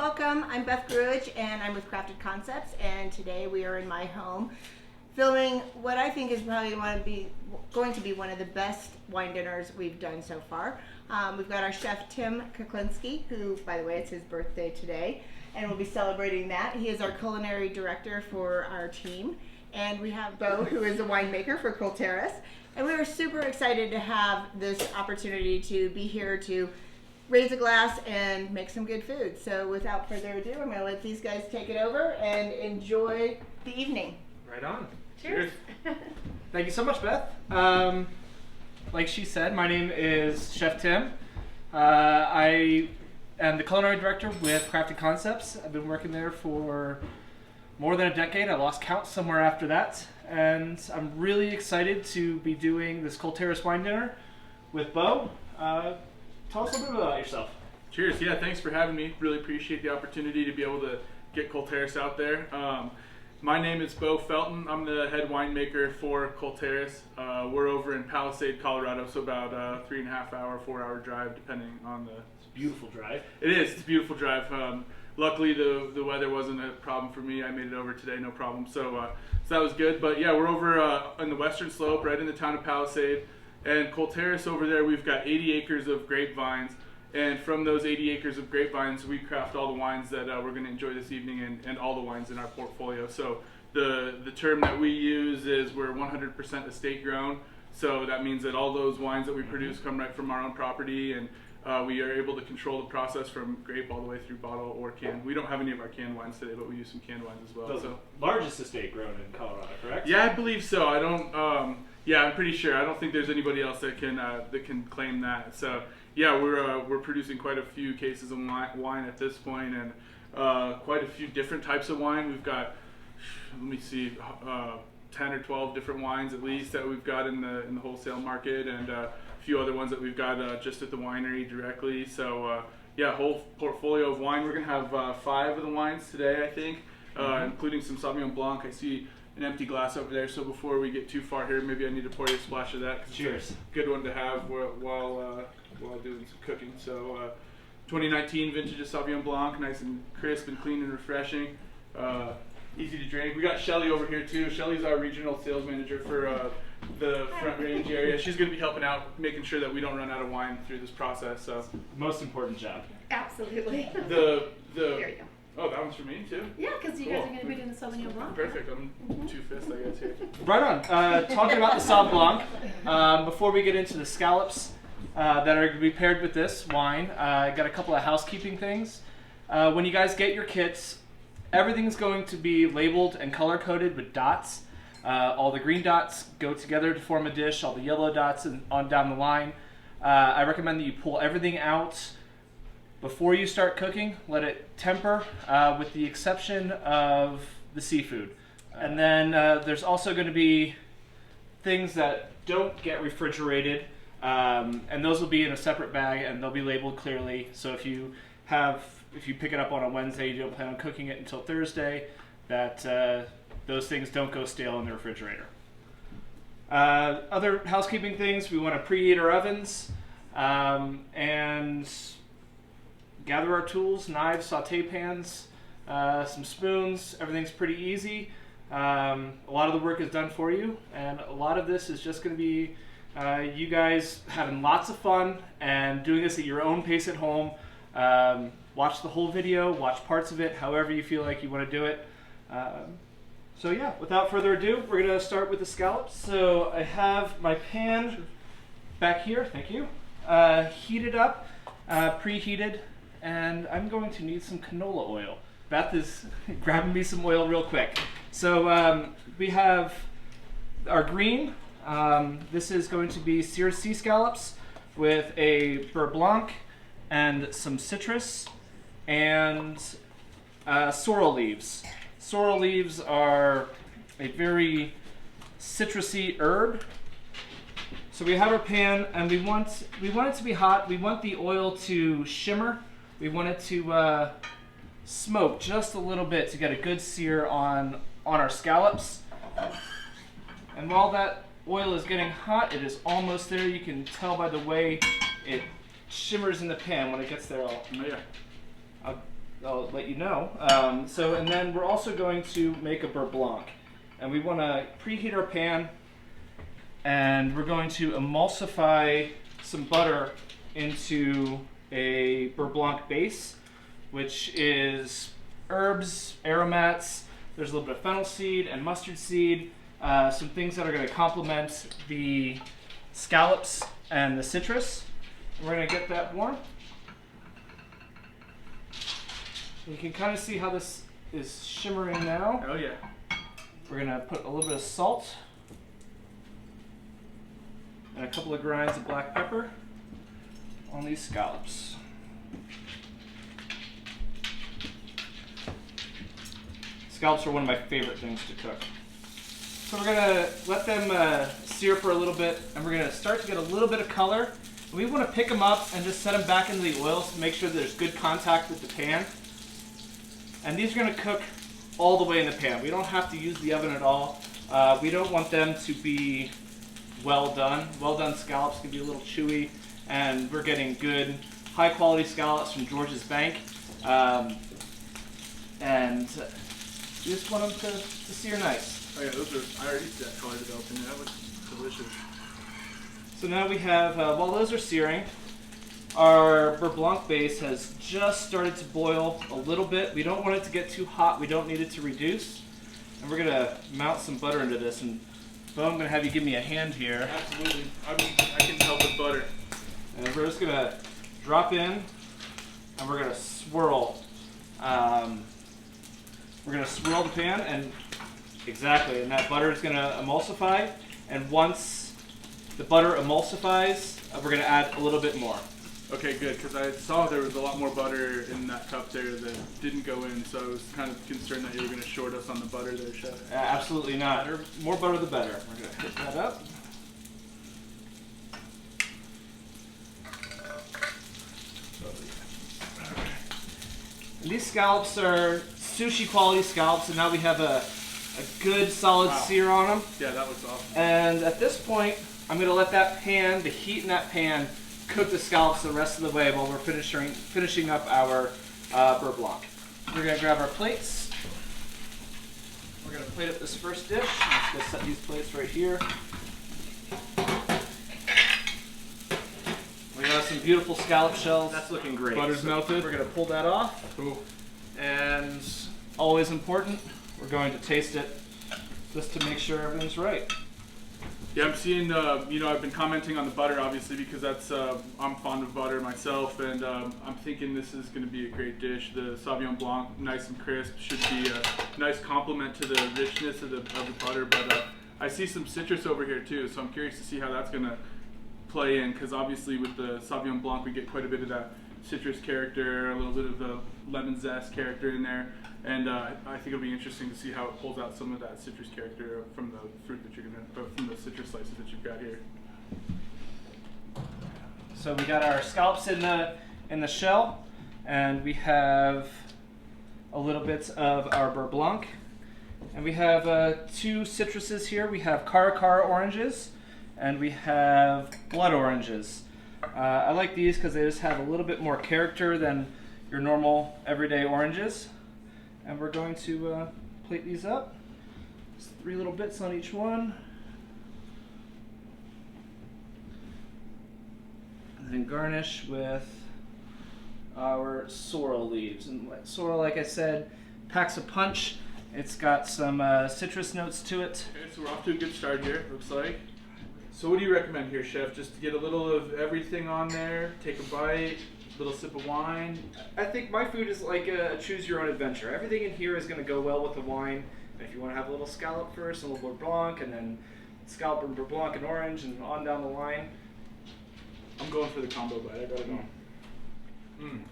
welcome. I'm Beth Gruich and I'm with Crafted Concepts, and today we are in my home filming what I think is probably going to be one of the best wine dinners we've done so far. We've got our chef Tim Kuklinski, who, by the way, it's his birthday today, and we'll be celebrating that. He is our culinary director for our team. And we have Bo, who is a winemaker for Colterris. And we were super excited to have this opportunity to be here to raise a glass and make some good food. So without further ado, I'm going to let these guys take it over and enjoy the evening. Right on. Cheers. Thank you so much, Beth. Like she said, my name is Chef Tim. I am the culinary director with Crafted Concepts. I've been working there for more than a decade. I lost count somewhere after that. And I'm really excited to be doing this Colterris wine dinner with Bo. Tell us a little bit about yourself. Cheers. Yeah, thanks for having me. Really appreciate the opportunity to be able to get Colterris out there. My name is Bo Felton. I'm the head winemaker for Colterris. We're over in Palisade, Colorado, so about a 3.5 hour, 4 hour drive, depending on the... It's a beautiful drive. It is. It's a beautiful drive. Luckily, the weather wasn't a problem for me. I made it over today, no problem. So that was good. But yeah, we're over on the western slope, right in the town of Palisade. And Colterris over there, we've got 80 acres of grapevines. And from those 80 acres of grapevines, we craft all the wines that we're going to enjoy this evening, and all the wines in our portfolio. So the term that we use is we're 100% estate grown. So that means that all those wines that we produce come right from our own property, and we are able to control the process from grape all the way through bottle or can. We don't have any of our canned wines today, but we use some canned wines as well. The largest estate grown in Colorado, correct? Yeah, I believe so. I don't. Yeah, I'm pretty sure. I don't think there's anybody else that can claim that. So yeah, we're producing quite a few cases of wine at this point, and quite a few different types of wine. We've got, let me see, 10 or 12 different wines at least that we've got in the wholesale market, and a few other ones that we've got just at the winery directly. So yeah, whole portfolio of wine. We're gonna have 5 of the wines today, I think, including some Sauvignon Blanc. I see an empty glass over there, so before we get too far here, maybe I need to pour you a splash of that. Cheers. It's a good one to have while doing some cooking. So 2019 vintage of Sauvignon Blanc, nice and crisp and clean and refreshing. Easy to drink. We got Shelly over here too. Shelly's our regional sales manager for the Front Range area. She's going to be helping out, making sure that we don't run out of wine through this process. So most important job. Absolutely. There you go. Oh, that one's for me too? Yeah, because you guys are going to be doing the Sauvignon Blanc. Perfect. I'm 2-5, I guess, here. Right on. Talking about the Sauv Blanc, before we get into the scallops that are going to be paired with this wine, I got a couple of housekeeping things. When you guys get your kits, everything's going to be labeled and color-coded with dots. All the green dots go together to form a dish, all the yellow dots on down the line. I recommend that you pull everything out before you start cooking. Let it temper, with the exception of the seafood. And then there's also going to be things that don't get refrigerated, and those will be in a separate bag, and they'll be labeled clearly. So if you pick it up on a Wednesday, you don't plan on cooking it until Thursday, that those things don't go stale in the refrigerator. Other housekeeping things, we want to preheat our ovens, and gather our tools, knives, saute pans, some spoons. Everything's pretty easy. A lot of the work is done for you, and a lot of this is just going to be you guys having lots of fun and doing this at your own pace at home. Watch the whole video, watch parts of it, however you feel like you want to do it. So yeah, without further ado, we're going to start with the scallops. So I have my pan back here, thank you, heated up, preheated, and I'm going to need some canola oil. Beth is grabbing me some oil real quick. So we have our green. This is going to be seared sea scallops with a beurre blanc and some citrus and sorrel leaves. Sorrel leaves are a very citrusy herb. So we have our pan, and we want it to be hot. We want the oil to shimmer. We want it to smoke just a little bit to get a good sear on our scallops. And while that oil is getting hot, it is almost there. You can tell by the way it shimmers in the pan when it gets there. I'll let you know. And then we're also going to make a beurre blanc. And we want to preheat our pan, and we're going to emulsify some butter into a beurre blanc base, which is herbs, aromats. There's a little bit of fennel seed and mustard seed, some things that are going to complement the scallops and the citrus. And we're going to get that warm. You can kind of see how this is shimmering now. Oh yeah. We're going to put a little bit of salt and a couple of grinds of black pepper on these scallops. Scallops are one of my favorite things to cook. So we're going to let them sear for a little bit, and we're going to start to get a little bit of color. And we want to pick them up and just set them back into the oil to make sure there's good contact with the pan. And these are going to cook all the way in the pan. We don't have to use the oven at all. We don't want them to be well done. Well done scallops can be a little chewy, and we're getting good, high quality scallops from George's Bank. And you just want them to sear nice. Oh yeah, those are. I already see that color developing. That looks delicious. So now we have, while those are searing, our beurre blanc base has just started to boil a little bit. We don't want it to get too hot. We don't need it to reduce. And we're gonna mount some butter into this. And Bo, I'm gonna have you give me a hand here. Absolutely. I can help with butter. And we're just gonna drop in, and we're gonna swirl. We're gonna swirl the pan, and exactly, and that butter is gonna emulsify. And once the butter emulsifies, we're gonna add a little bit more. Okay, good, because I saw there was a lot more butter in that cup there that didn't go in, so I was kind of concerned that you were going to short us on the butter there, Chef. Absolutely not. More butter the better. We're going to hit that up. And these scallops are sushi quality scallops, and now we have a good solid sear on them. Yeah, that looks awesome. And at this point, I'm going to let that pan, the heat in that pan, cook the scallops the rest of the way while we're finishing up our beurre blanc. We're going to grab our plates. We're going to plate up this first dish. Let's go set these plates right here. We got some beautiful scallop shells. That's looking great. Butter's melted. We're going to pull that off. Cool. And always important, we're going to taste it just to make sure everything's right. Yeah, I'm seeing, I've been commenting on the butter, obviously, because that's, I'm fond of butter myself, and I'm thinking this is going to be a great dish. The Sauvignon Blanc, nice and crisp, should be a nice complement to the richness of the butter, but I see some citrus over here, too, so I'm curious to see how that's going to play in, because obviously with the Sauvignon Blanc, we get quite a bit of that citrus character, a little bit of the lemon zest character in there. And I think it'll be interesting to see how it pulls out some of that citrus character from the fruit that you're gonna, from the citrus slices that you've got here. So we got our scallops in the shell, and we have a little bit of our beurre blanc, and we have two citruses here. We have Caracara oranges, and we have blood oranges. I like these because they just have a little bit more character than your normal everyday oranges. And we're going to plate these up. Just 3 little bits on each one. And then garnish with our sorrel leaves. And sorrel, like I said, packs a punch. It's got some citrus notes to it. Okay, so we're off to a good start here, looks like. So what do you recommend here, Chef? Just to get a little of everything on there, take a bite, little sip of wine. I think my food is like a choose your own adventure. Everything in here is going to go well with the wine. And if you want to have a little scallop first, a little beurre blanc, and then scallop and beurre blanc and orange, and on down the line. I'm going for the combo bite. I gotta go.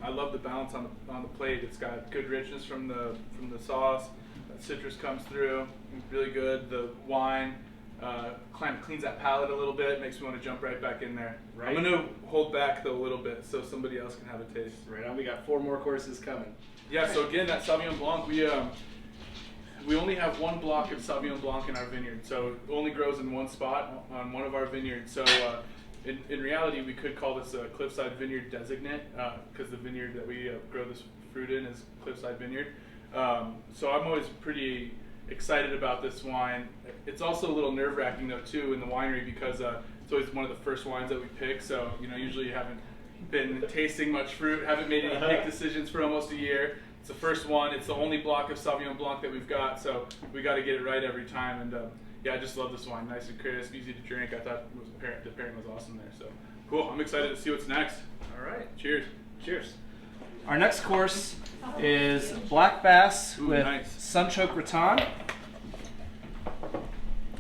I love the balance on the plate. It's got good richness from the sauce. That citrus comes through. Really good. The wine kind of cleans that palate a little bit. Makes me want to jump right back in there. Right. I'm gonna hold back though a little bit so somebody else can have a taste. Right on. We got 4 more courses coming. Yeah. So again, that Sauvignon Blanc, we only have 1 block of Sauvignon Blanc in our vineyard, so it only grows in one spot on one of our vineyards. So in reality, we could call this a Cliffside Vineyard Designate because the vineyard that we grow this fruit in is Cliffside Vineyard. So I'm always pretty excited about this wine. It's also a little nerve-wracking though too in the winery because it's always one of the first wines that we pick. So usually you haven't been tasting much fruit, haven't made any pick decisions for almost a year. It's the first one. It's the only block of Sauvignon Blanc that we've got, so we got to get it right every time. And yeah, I just love this wine. Nice and crisp, easy to drink. I thought the pairing was awesome there. So cool. I'm excited to see what's next. All right. Cheers. Cheers. Our next course is Black Bass with nice. Sunchoke Gratin.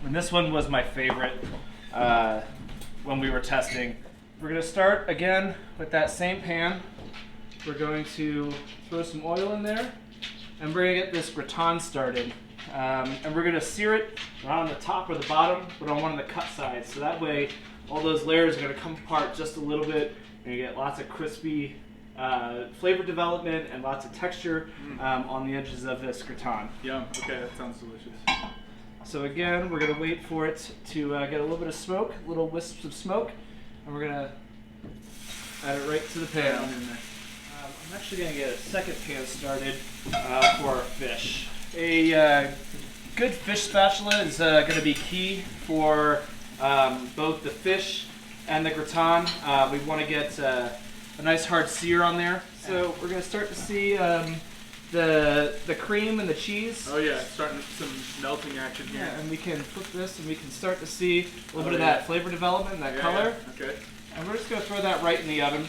And this one was my favorite when we were testing. We're going to start again with that same pan. We're going to throw some oil in there, and we're going to get this gratin started. And we're going to sear it not on the top or the bottom, but on one of the cut sides. So that way, all those layers are going to come apart just a little bit, and you get lots of crispy flavor development and lots of texture on the edges of this gratin. Yum. Okay, that sounds delicious. So again, we're going to wait for it to get a little bit of smoke, little wisps of smoke, and we're going to add it right to the pan. I'm actually going to get a second pan started for our fish. A good fish spatula is going to be key for both the fish and the gratin. We want to get a nice hard sear on there. So we're going to start to see the cream and the cheese. Oh yeah, it's starting some melting action here. Yeah, and we can flip this and we can start to see a little bit of that flavor development, that color. Yeah. Okay. And we're just going to throw that right in the oven.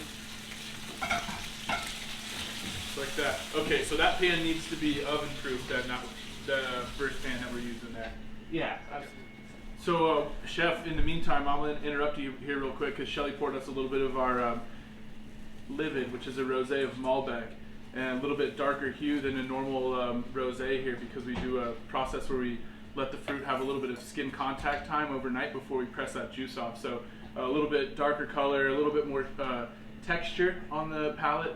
Like that. Okay, so that pan needs to be oven proof, then, not the first pan that we're using there. Yeah. So, Chef, in the meantime, I'm going to interrupt you here real quick because Shelly poured us a little bit of our Livid, which is a rosé of Malbec, and a little bit darker hue than a normal rosé here because we do a process where we let the fruit have a little bit of skin contact time overnight before we press that juice off. So, a little bit darker color, a little bit more texture on the palate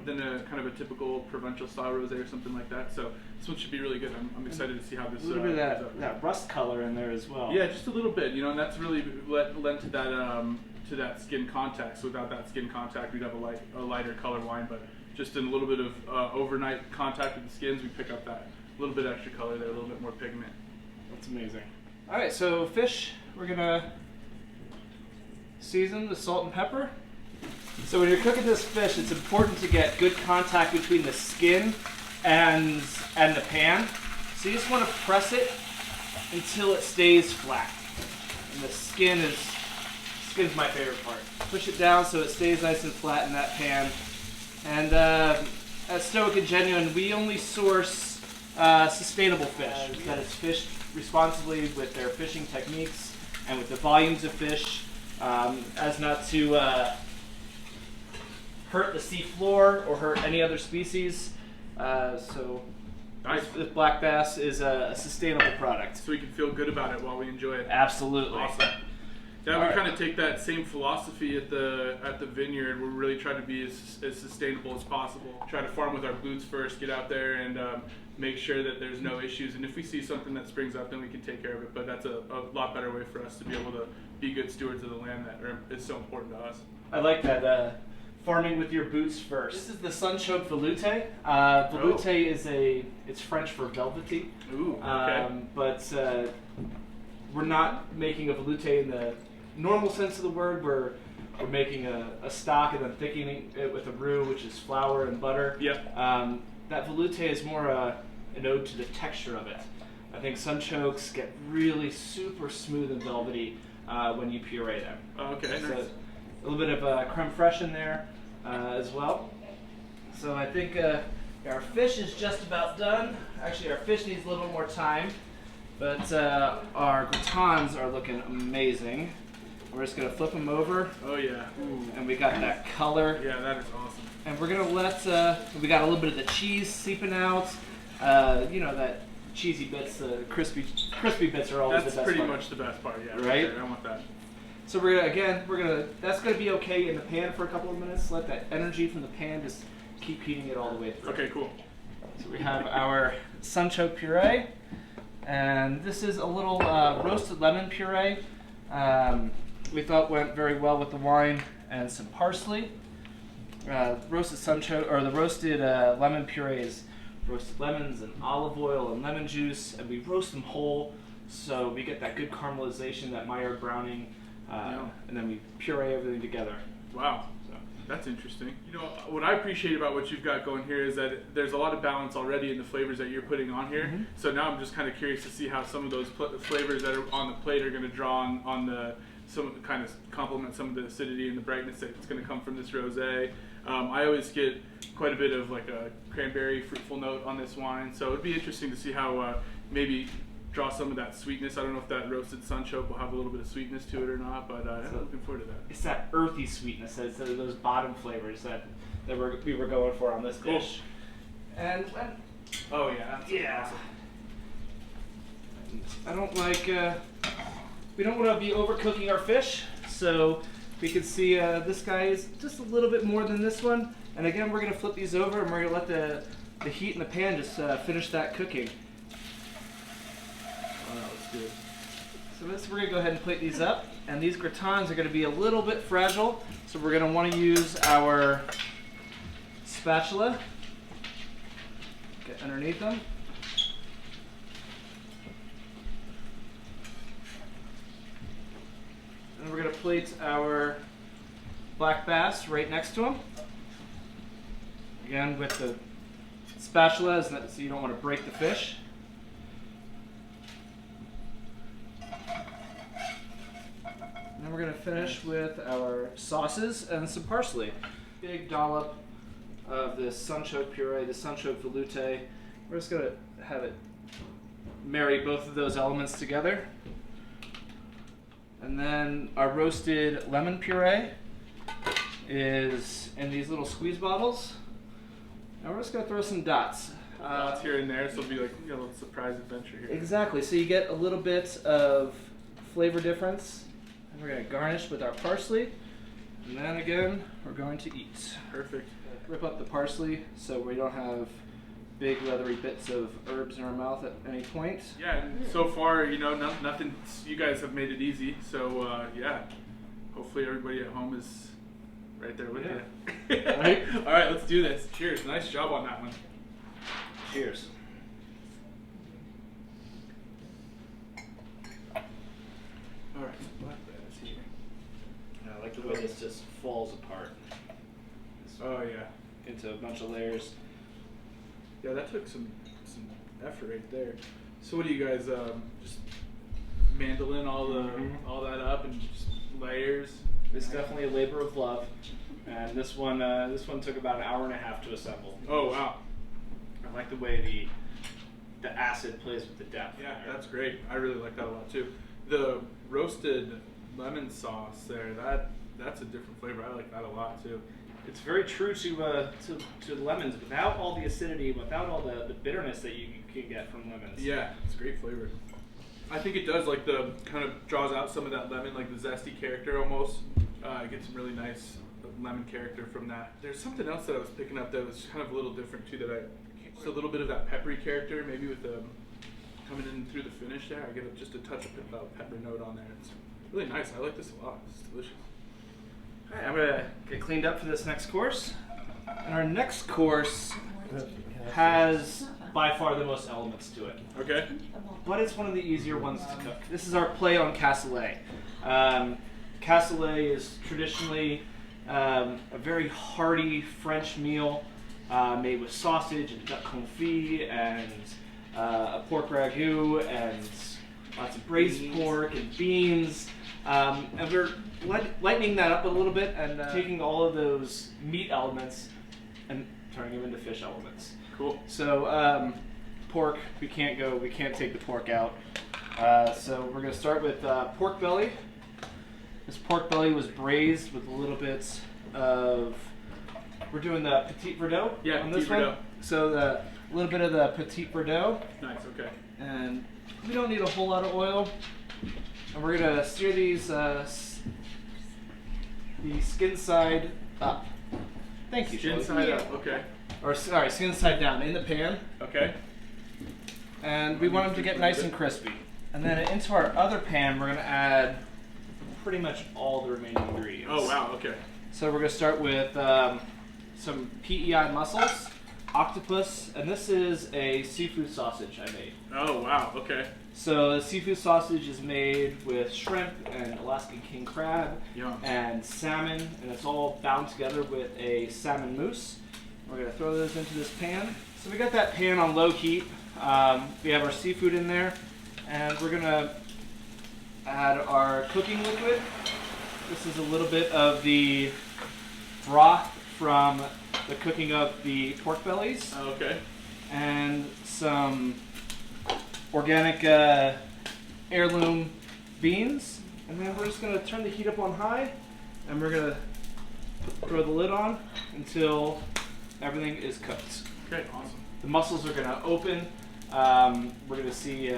than a kind of a typical Provençal style rosé or something like that. So this one should be really good. I'm excited to see how this. A little bit of that rust color in there as well. Yeah, just a little bit. And that's really lent to that skin contact. So without that skin contact, we'd have a lighter color wine. But just in a little bit of overnight contact with the skins, we pick up that little bit extra color there, a little bit more pigment. That's amazing. All right, so fish, we're gonna season with salt and pepper. So when you're cooking this fish, it's important to get good contact between the skin and the pan. So you just want to press it until it stays flat. And the skin's my favorite part. Push it down so it stays nice and flat in that pan. And at Stoic Genuine, we only source sustainable fish that is fished responsibly with their fishing techniques and with the volumes of fish, as not to hurt the sea floor or hurt any other species. So nice. This black bass is a sustainable product. So we can feel good about it while we enjoy it. Absolutely. Awesome. Yeah, All we right. kind of take that same philosophy at the vineyard. We're really trying to be as sustainable as possible. Try to farm with our boots first, get out there and make sure that there's no issues. And if we see something that springs up, then we can take care of it. But that's a lot better way for us to be able to be good stewards of the land that is so important to us. I like that. Farming with your boots first. This is the Sunchoke Velouté. Velouté is it's French for velvety. Ooh, okay. But we're not making a velouté in the normal sense of the word. We're making a stock and then thickening it with a roux, which is flour and butter. Yep. That velouté is more an ode to the texture of it. I think Sunchokes get really super smooth and velvety when you puree them. Okay, So nice. a little bit of creme fraiche in there as well. So I think our fish is just about done. Actually, our fish needs a little more time, but our gratins are looking amazing. We're just gonna flip them over, Oh yeah. Ooh. and we got that color. Yeah, that is awesome. And we're gonna let we got a little bit of the cheese seeping out. That cheesy bits, the crispy bits are always That's the best pretty part. much the best part. Yeah. Right? There. I want that. So that's gonna be okay in the pan for a couple of minutes. Let that energy from the pan just keep heating it all the way through. Okay, cool. So we have our sunchoke puree, and this is a little roasted lemon puree. We thought went very well with the wine and some parsley. roasted sunchoke, or the roasted lemon purees, roasted lemons and olive oil and lemon juice, and we roast them whole, so we get that good caramelization, that Maillard browning, and then we puree everything together. Wow. That's interesting. You know, what I appreciate about what you've got going here is that there's a lot of balance already in the flavors that you're putting on here. Mm-hmm. So now I'm just kind of curious to see how some of those flavors that are on the plate are going to draw on the some kind of complement some of the acidity and the brightness that's going to come from this rosé. I always get quite a bit of like a cranberry fruitful note on this wine, so it'd be interesting to see how maybe draw some of that sweetness. I don't know if that roasted sunchoke will have a little bit of sweetness to it or not, but I'm looking forward to that. It's that earthy sweetness, those bottom flavors that we were going for on this dish. And oh yeah, yeah. Awesome. I don't like. We don't want to be overcooking our fish, so we can see this guy is just a little bit more than this one. And again, we're going to flip these over, and we're going to let the heat in the pan just finish that cooking. Good. So we're going to go ahead and plate these up, and these gratins are going to be a little bit fragile, so we're going to want to use our spatula, get underneath them. And we're going to plate our black bass right next to them. Again, with the spatula, so you don't want to break the fish. And then we're going to finish with our sauces and some parsley. Big dollop of this sunchoke puree, the sunchoke velouté. We're just going to have it marry both of those elements together. And then our roasted lemon puree is in these little squeeze bottles. And we're just going to throw some dots. Dots here and there, so it'll be like a little surprise adventure here. Exactly, so you get a little bit of flavor difference. We're going to garnish with our parsley, and then again, we're going to eat. Perfect. Rip up the parsley so we don't have big leathery bits of herbs in our mouth at any point. Yeah, and so far, you know, nothing. You guys have made it easy, so yeah. Hopefully, everybody at home is right there with you. All right. All right, let's do this. Cheers. Nice job on that one. Cheers. All right. I like the way this just falls apart. Oh yeah. Into a bunch of layers. Yeah, that took some effort right there. So what do you guys just mandolin all that up and just layers? It's definitely a labor of love, and this one took about an hour and a half to assemble. Oh wow. I like the way the acid plays with the depth. Yeah, that's great. I really like that a lot too. The roasted lemon sauce there, that's a different flavor. I like that a lot too. It's very true to lemons, without all the acidity, without all the bitterness that you can get from lemons. Yeah, it's great flavor. I think it does, like, the kind of draws out some of that lemon, like the zesty character almost. Get some really nice lemon character from that. There's something else that I was picking up that was kind of a little different too, just a little bit of that peppery character, maybe with the coming in through the finish there. I get just a touch of pepper note on there. It's really nice. I like this a lot. It's delicious. All right, I'm gonna get cleaned up for this next course. And our next course has by far the most elements to it. Okay. But it's one of the easier ones to cook. This is our play on cassoulet. Cassoulet is traditionally a very hearty French meal made with sausage and duck confit and a pork ragout and lots of braised pork and beans. And we're lightening that up a little bit and taking all of those meat elements and turning them into fish elements. Cool. So pork, we can't take the pork out. So we're going to start with pork belly. This pork belly was braised with a little bit of, we're doing the Petit Verdot on this one. So a little bit of the Petit Verdot. Nice, okay. And we don't need a whole lot of oil. And we're going to sear these the skin side up. Thank you, Skin Shelly. side up, okay. Or sorry, skin side down in the pan. Okay. And we want them to get nice and crispy. And then into our other pan, we're going to add pretty much all the remaining ingredients. Oh, wow, okay. So we're going to start with some PEI mussels, octopus, and this is a seafood sausage I made. Oh wow. Okay. So the seafood sausage is made with shrimp and Alaskan king crab Yum. and salmon, and it's all bound together with a salmon mousse. We're gonna throw those into this pan. So we got that pan on low heat. We have our seafood in there, and we're gonna add our cooking liquid. This is a little bit of the broth from the cooking of the pork bellies, Oh, okay. and some organic heirloom beans. And then we're just gonna turn the heat up on high, and we're gonna throw the lid on until everything is cooked. Okay. Awesome. The mussels are gonna open. We're gonna see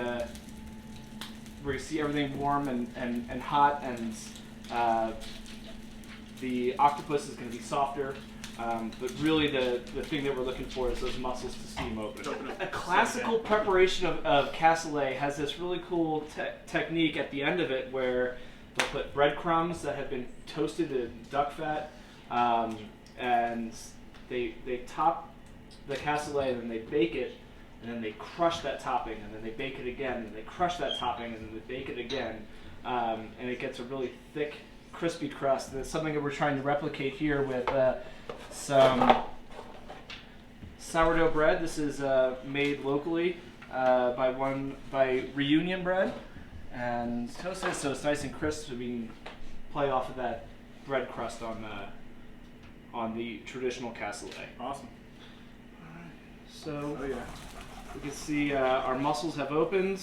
everything warm and hot, and the octopus is gonna be softer. But really, the thing that we're looking for is those mussels to steam open. A classical preparation of cassoulet has this really cool technique at the end of it where they'll put breadcrumbs that have been toasted in duck fat, and they top the cassoulet, and then they bake it, and then they crush that topping, and then they bake it again, and they crush that topping, and then they bake it again, and it gets a really thick, crispy crust. And it's something that we're trying to replicate here with some sourdough bread. This is made locally by Reunion Bread, and toasted so it's nice and crisp, so we can play off of that bread crust on the traditional cassoulet. Awesome. So Oh yeah. we can see our mussels have opened.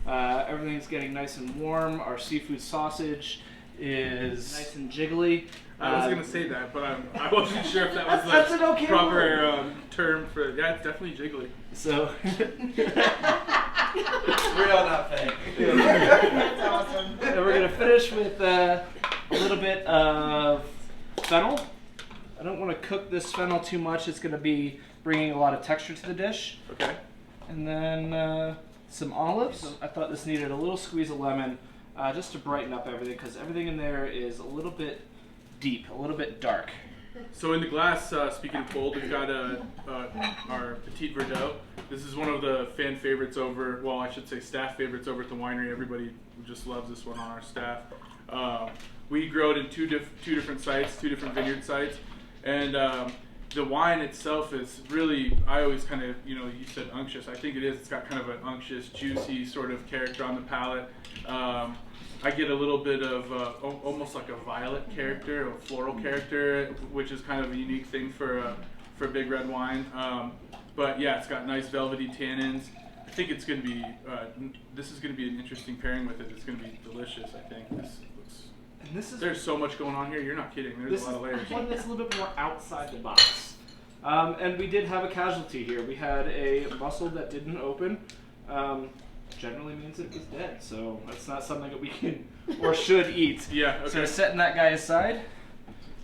Everything's getting nice and warm. Our seafood sausage is nice and jiggly. I was gonna say that, but I wasn't sure if that was That's the an okay proper term for. Yeah, it's definitely jiggly. So We're all not fake. That's awesome. and we're gonna finish with a little bit of fennel. I don't want to cook this fennel too much. It's gonna be bringing a lot of texture to the dish. Okay. And then some olives. I thought this needed a little squeeze of lemon just to brighten up everything, because everything in there is a little bit deep, a little bit dark. So in the glass, speaking of cold, we've got our Petite Verdot. This is one of the fan favorites over, well, I should say staff favorites over at the winery. Everybody just loves this one on our staff. We grow it in two different sites, two different vineyard sites, and the wine itself is really, I always kind of, you said unctuous. I think it is. It's got kind of an unctuous, juicy sort of character on the palate. I get a little bit of almost like a violet character, a floral character, which is kind of a unique thing for big red wine. But yeah, it's got nice velvety tannins. I think it's going to be, this is going to be an interesting pairing with it. It's going to be delicious, I think. There's so much going on here. You're not kidding. There's a lot of layers. One that's a little bit more outside the box. And we did have a casualty here. We had a mussel that didn't open. Generally means it was dead, so that's not something that we can or should eat. Yeah, okay. So we're setting that guy aside.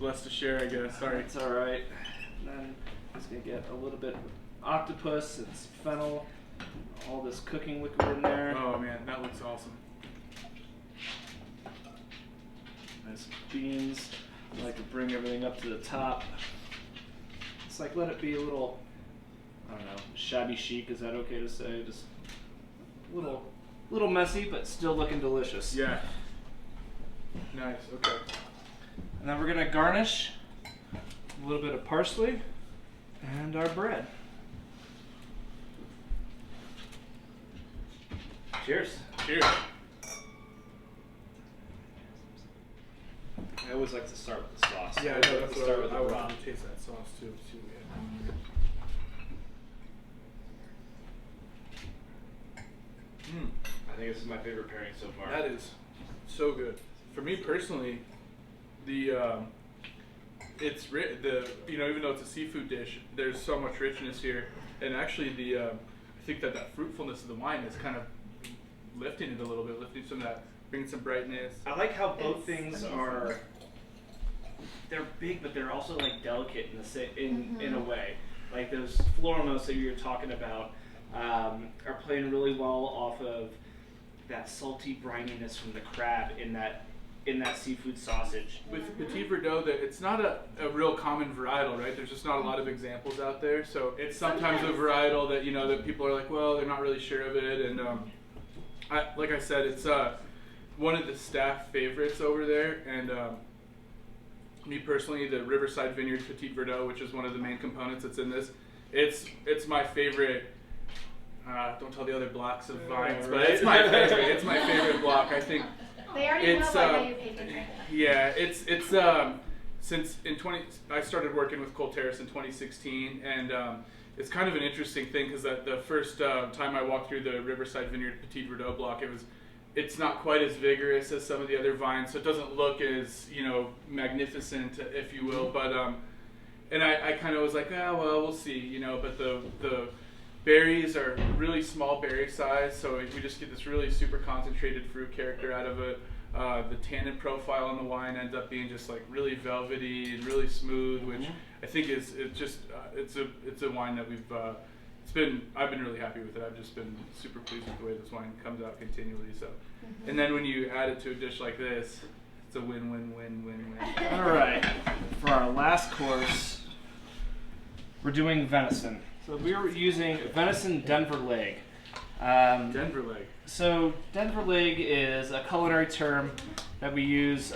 Less to share, I guess. Sorry. It's all right. And then I'm just gonna get a little bit of octopus and some fennel, all this cooking liquid in there. Oh man, that looks awesome. Nice beans. I like to bring everything up to the top. It's like let it be a little, I don't know, shabby chic. Is that okay to say? Just a little messy, but still looking delicious. Yeah. Nice. Okay. And then we're gonna garnish a little bit of parsley and our bread. Cheers. Cheers. I always like to start with the sauce. Yeah, I I know. like That's to what start with I the would broth. taste that sauce too. See what we have. I think this is my favorite pairing so far. That is so good. For me personally, the even though it's a seafood dish, there's so much richness here, and actually I think that fruitfulness of the wine is kind of lifting it a little bit, lifting some of that, bringing some brightness. I like how both things are. They're big, but they're also like delicate in a way. Like those floral notes that you were talking about are playing really well off of that salty brininess from the crab in in that seafood sausage. With Petit Verdot, it's not a real common varietal, right? There's just not a lot of examples out there. So it's sometimes a varietal that, that people are like, well, they're not really sure of it. And like I said, it's one of the staff favorites over there. And me personally, the Riverside Vineyard Petit Verdot, which is one of the main components that's in this, it's my favorite. Don't tell the other blocks of vines, but it's my favorite. It's my favorite block. I think They already know how you pay attention. yeah, it's since I started working with Colterris in 2016, and it's kind of an interesting thing because the first time I walked through the Riverside Vineyard Petit Verdot block, it's not quite as vigorous as some of the other vines, so it doesn't look as magnificent, if you will. But and I kind of was like, well, we'll see, but the berries are really small berry size, so we just get this really super concentrated fruit character out of it. The tannin profile on the wine ends up being just like really velvety and really smooth, which I think it's a wine that I've been really happy with it. I've just been super pleased with the way this wine comes out continually. So, and then when you add it to a dish like this, it's a win-win-win-win-win. All right, for our last course, we're doing venison. So we are using venison Denver leg. Denver leg. So Denver leg is a culinary term that we use.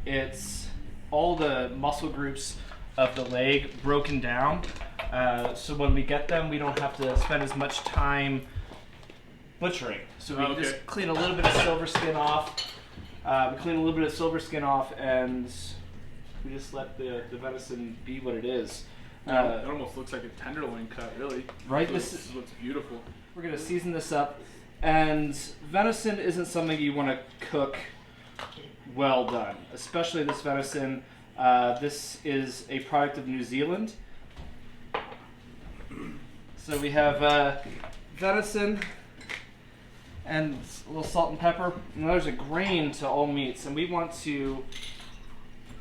It's all the muscle groups of the leg broken down. So when we get them, we don't have to spend as much time butchering. So we just clean a little bit of silver skin off. And we just let the venison be what it is. It almost looks like a tenderloin cut, really. Right. This looks beautiful. We're going to season this up. And venison isn't something you want to cook well done, especially this venison. This is a product of New Zealand. So we have venison and a little salt and pepper. And there's a grain to all meats, and we want to,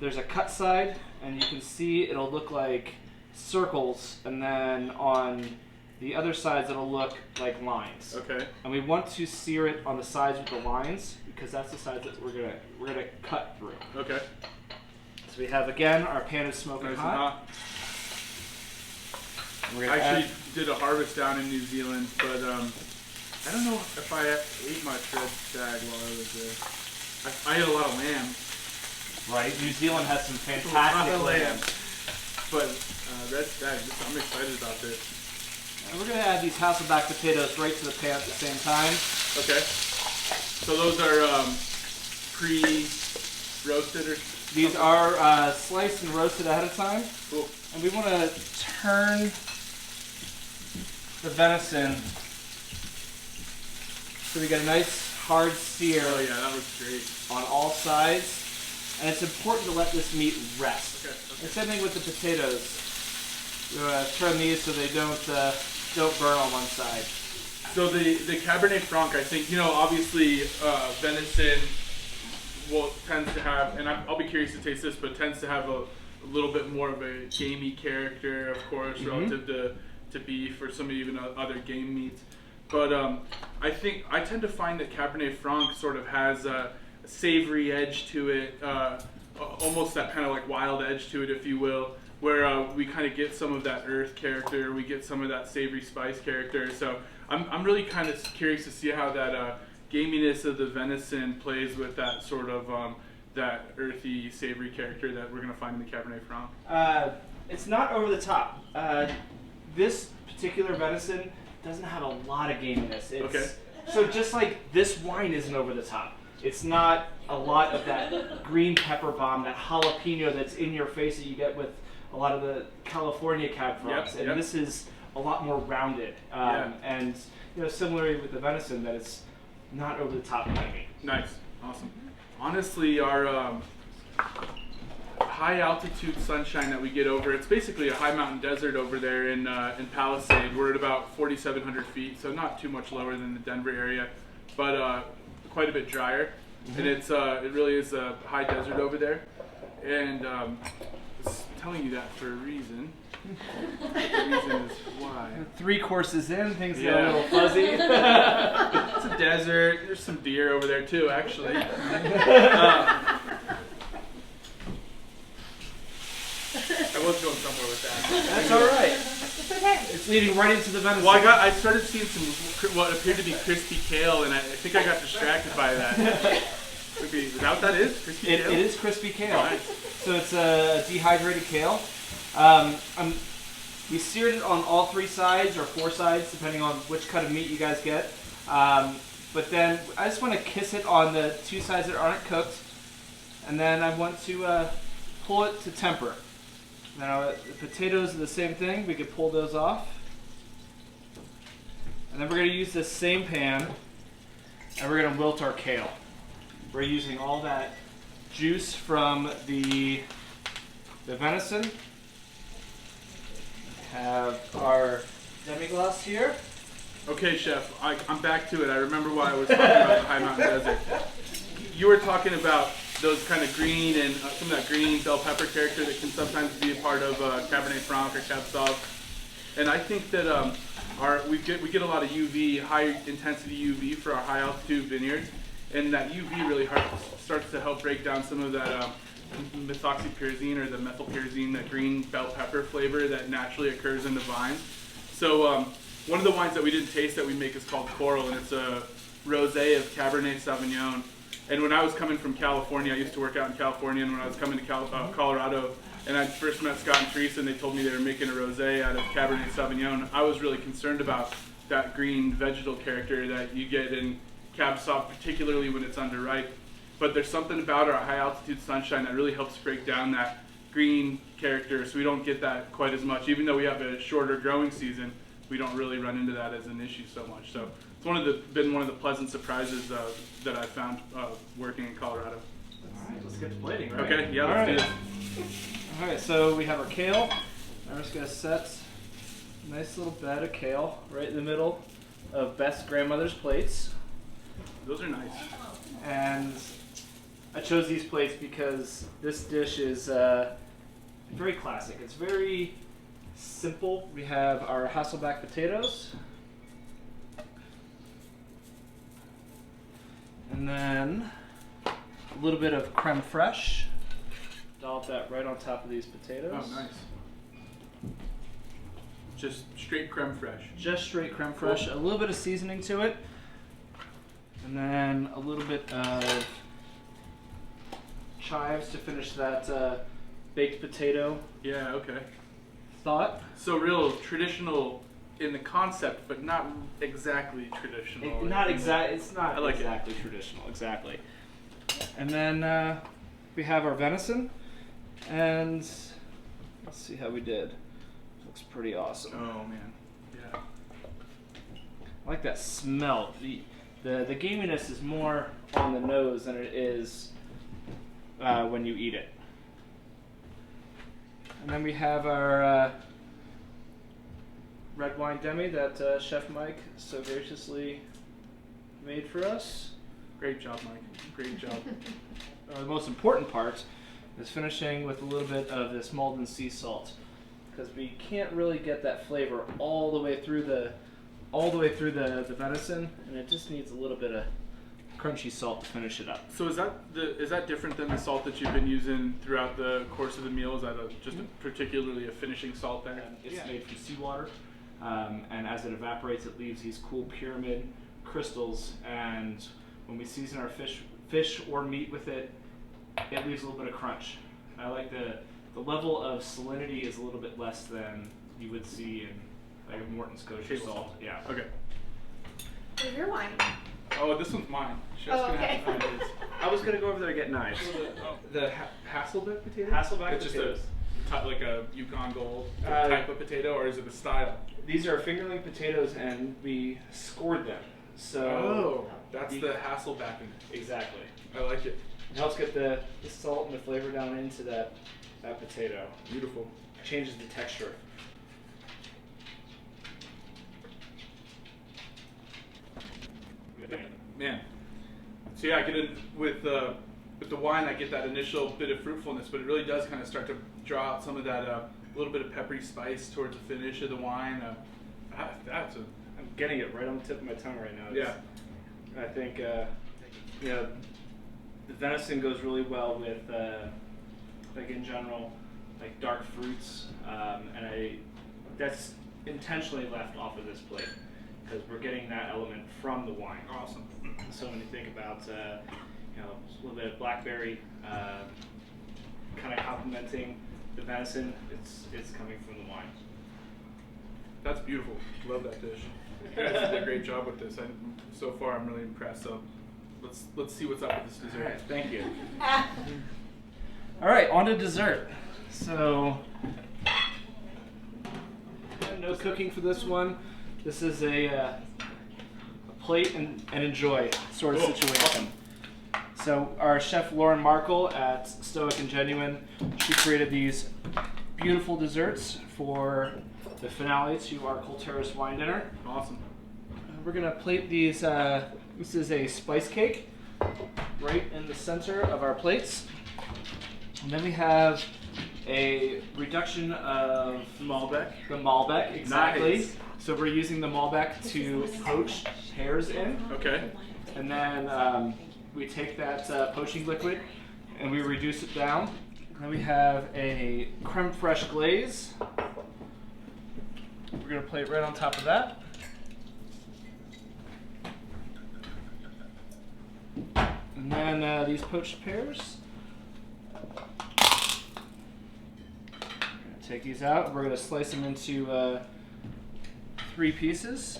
there's a cut side, and you can see it'll look like circles, and then on the other sides it'll look like lines. Okay. And we want to sear it on the sides with the lines because that's the sides that we're gonna cut through. Okay. So we have again our pan is smoking Nice hot. and hot. I actually did a harvest down in New Zealand, but I don't know if I ate much red stag while I was there. I ate a lot of lamb. Right. New Zealand has some fantastic lamb. But red stag, I'm excited about this. And we're going to add these Hasselback potatoes right to the pan at the same time. Okay. So those are pre-roasted or? These are sliced and roasted ahead of time. Cool. And we want to turn the venison so we get a nice hard sear. Oh yeah, that looks great. On all sides. And it's important to let this meat rest. Okay. And same thing with the potatoes. Turn these so they don't burn on one side. So the Cabernet Franc, I think, obviously venison tends to have, and I'll be curious to taste this, but tends to have a little bit more of a gamey character, of course, relative to beef or some even other game meats. But I think I tend to find that Cabernet Franc sort of has a savory edge to it, almost that kind of like wild edge to it, if you will, where we kind of get some of that earth character, we get some of that savory spice character. So I'm really kind of curious to see how that gaminess of the venison plays with that sort of that earthy, savory character that we're going to find in the Cabernet Franc. It's not over the top. This particular venison doesn't have a lot of gaminess. Okay. So just like this wine isn't over the top. It's not a lot of that green pepper bomb, that jalapeno that's in your face that you get with a lot of the California Cab Francs. And this is a lot more rounded. And similarly with the venison, that it's not over the top heavy. Nice. Awesome. Honestly, our high altitude sunshine that we get over, it's basically a high mountain desert over there in Palisade. We're at about 4,700 feet, so not too much lower than the Denver area, but quite a bit drier. And it really is a high desert over there. And it's telling you that for a reason. The reason is why. 3 courses in, things get a little fuzzy. It's a desert. There's some deer over there too, actually. That's all right. It's okay. It's leading right into the venison. Well, I started seeing some what appeared to be crispy kale, and I think I got distracted by that. Is that what that is? Crispy kale? It is crispy kale. Nice. So it's a dehydrated kale. We seared it on all 3 sides or 4 sides, depending on which cut of meat you guys get. But then I just want to kiss it on the 2 sides that aren't cooked, and then I want to pull it to temper. Now the potatoes are the same thing. We could pull those off, and then we're going to use this same pan, and we're going to wilt our kale. We're using all that juice from the venison. Have our demi-glace here. Okay, Chef, I'm back to it. I remember why I was talking about the High Mountain Desert. You were talking about those kind of green and some of that green bell pepper character that can sometimes be a part of Cabernet Franc or Cab Sauv. And I think that we get a lot of UV, high intensity UV for our high altitude vineyards, and that UV really starts to help break down some of that methoxypyrazine or the methylpyrazine, that green bell pepper flavor that naturally occurs in the vines. So one of the wines that we didn't taste that we make is called Coral, and it's a rosé of Cabernet Sauvignon. And when I was coming from California, I used to work out in California, and when I was coming to Colorado, and I first met Scott and Teresa, and they told me they were making a rosé out of Cabernet Sauvignon, I was really concerned about that green vegetal character that you get in Cab Sauv, particularly when it's underripe. But there's something about our high altitude sunshine that really helps break down that green character, so we don't get that quite as much. Even though we have a shorter growing season, we don't really run into that as an issue so much. So it's been one of the pleasant surprises that I've found working in Colorado. All right, let's get to plating, right? Okay, yeah, let's do this. All right, so we have our kale. I'm just gonna set a nice little bed of kale right in the middle of Beth's grandmother's plates. Those are nice. And I chose these plates because this dish is very classic. It's very simple. We have our Hasselback potatoes. And then a little bit of creme fraiche. Dollop that right on top of these potatoes. Oh, nice. Just straight creme fraiche. Just straight creme fraiche. Cool. A little bit of seasoning to it. And then a little bit of chives to finish that baked potato. Yeah, okay. Thought. So real traditional in the concept, but not exactly traditional. It's not I like exactly traditional, exactly. And then we have our venison, and let's see how we did. Looks pretty awesome. Oh man, yeah. I like that smell. The gaminess is more on the nose than it is when you eat it. And then we have our red wine demi that Chef Mike so graciously made for us. Great job, Mike. Great job. The most important part is finishing with a little bit of this Malden sea salt, because we can't really get that flavor all the way through the venison, and it just needs a little bit of crunchy salt to finish it up. So is that different than the salt that you've been using throughout the course of the meal? Is that particularly a finishing salt there? It's made from seawater, and as it evaporates, it leaves these cool pyramid crystals. And when we season our fish or meat with it, it leaves a little bit of crunch. I like the level of salinity is a little bit less than you would see in like a Morton's kosher salt. Yeah. Okay. Where's your wine? Oh, this one's mine. Chef's gonna have to find his. I was gonna go over there to get knives. The Hasselback potato? Hasselback it's potatoes. Just like a Yukon Gold type of potato, or is it the style? These are fingerling potatoes, and we scored them. So that's the Hasselback in it. Exactly. I like it. It helps get the salt and the flavor down into that potato. Beautiful. Changes the texture. Man. So yeah, I get in with the wine. I get that initial bit of fruitfulness, but it really does kind of start to draw out some of that little bit of peppery spice towards the finish of the wine. I'm getting it right on the tip of my tongue right now. Yeah. I think the venison goes really well with like in general like dark fruits, and that's intentionally left off of this plate because we're getting that element from the wine. Awesome. So when you think about, you know, a little bit of blackberry, kind of complementing the venison, it's coming from the wine. That's beautiful. Love that dish. You guys did a great job with this. So far, I'm really impressed. So let's see what's up with this All dessert. right, thank you. All right, on to dessert. So, no cooking for this one. This is a plate and enjoy sort of situation. So our chef Lauren Markle at Stoic and Genuine, she created these beautiful desserts for the finale to our Colterris wine dinner. Awesome. We're gonna plate these. This is a spice cake right in the center of our plates. And then we have a reduction of Malbec. the Malbec, exactly. Nice. So we're using the Malbec to poach pears in. Okay. And then we take that poaching liquid and we reduce it down. And then we have a creme fraiche glaze. We're gonna plate right on top of that. And then these poached pears. Take these out. We're going to slice them into 3 pieces.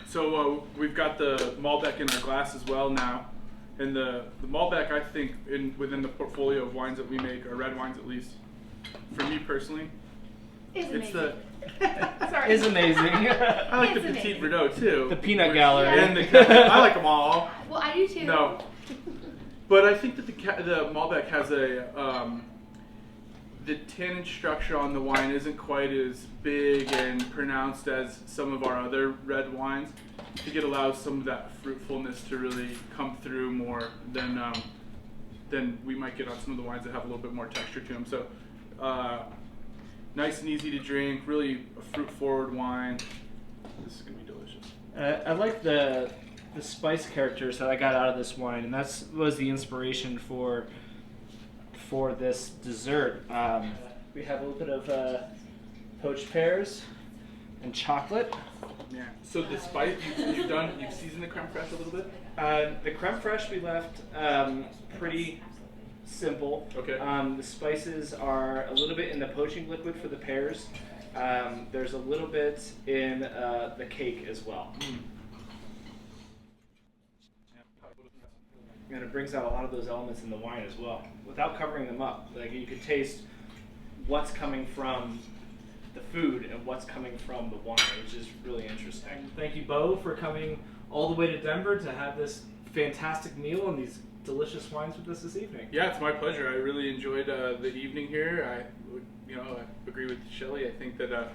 So we've got the Malbec in our glass as well now. And the Malbec, I think, within the portfolio of wines that we make, or red wines at least, for me personally, it's the... Sorry. Is amazing. I like It's the Petit amazing. Verdot too. The peanut gallery. And I like them all. Well, I do too. No. But I think that the Malbec has the tannin structure on the wine isn't quite as big and pronounced as some of our other red wines. I think it allows some of that fruitfulness to really come through more than we might get on some of the wines that have a little bit more texture to them. So nice and easy to drink, really a fruit-forward wine. This is going to be delicious. I like the spice characters that I got out of this wine, and that was the inspiration for this dessert. We have a little bit of poached pears and chocolate. Yeah. So the spice you've seasoned the creme fraiche a little bit. The creme fraiche we left pretty simple. Okay. The spices are a little bit in the poaching liquid for the pears. There's a little bit in the cake as well. And it brings out a lot of those elements in the wine as well, without covering them up. Like you could taste what's coming from the food and what's coming from the wine, which is really interesting. Thank you, Bo, for coming all the way to Denver to have this fantastic meal and these delicious wines with us this evening. Yeah, it's my pleasure. I really enjoyed the evening here. I agree with Shelly. I think that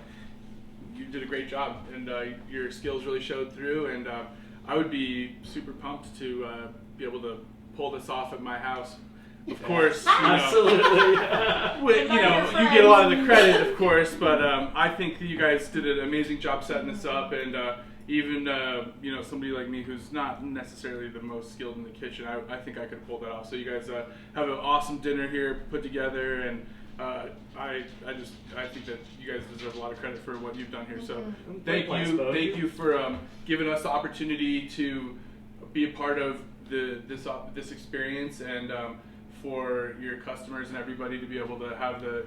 you did a great job, and your skills really showed through. And I would be super pumped to be able to pull this off at my house. Of course, Absolutely. you get a lot of the credit, of course, but I think that you guys did an amazing job setting this up, and even somebody like me who's not necessarily the most skilled in the kitchen, I think I could pull that off. So you guys have an awesome dinner here put together, and I think that you guys deserve a lot of credit for what you've done here. So thank you for giving us the opportunity to be a part of this experience, and for your customers and everybody to be able to have the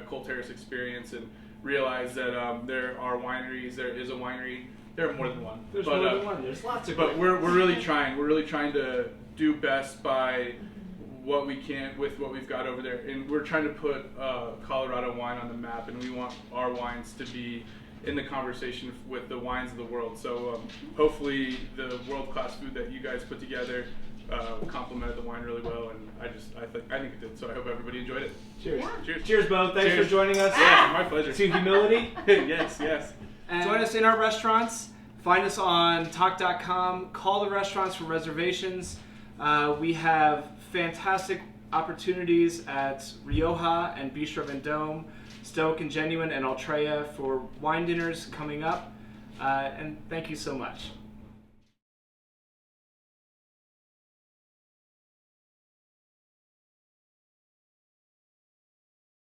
Colterris experience and realize that there are wineries. There is a winery. There are more than one. There's more than one. There's lots of. But we're really trying. We're really trying to do best by what we can with what we've got over there, and we're trying to put Colorado wine on the map, and we want our wines to be in the conversation with the wines of the world. So hopefully the world-class food that you guys put together complemented the wine really well, and I think it did. So I hope everybody enjoyed it. Cheers. Yeah. Cheers. Cheers, Bo. Thanks Cheers. for joining us. Yeah, my pleasure. To humility. Yes. And join us in our restaurants. Find us on talk.com. Call the restaurants for reservations. We have fantastic opportunities at Rioja and Bistro Vendome, Stoic and Genuine, and Altrea for wine dinners coming up. And thank you so much.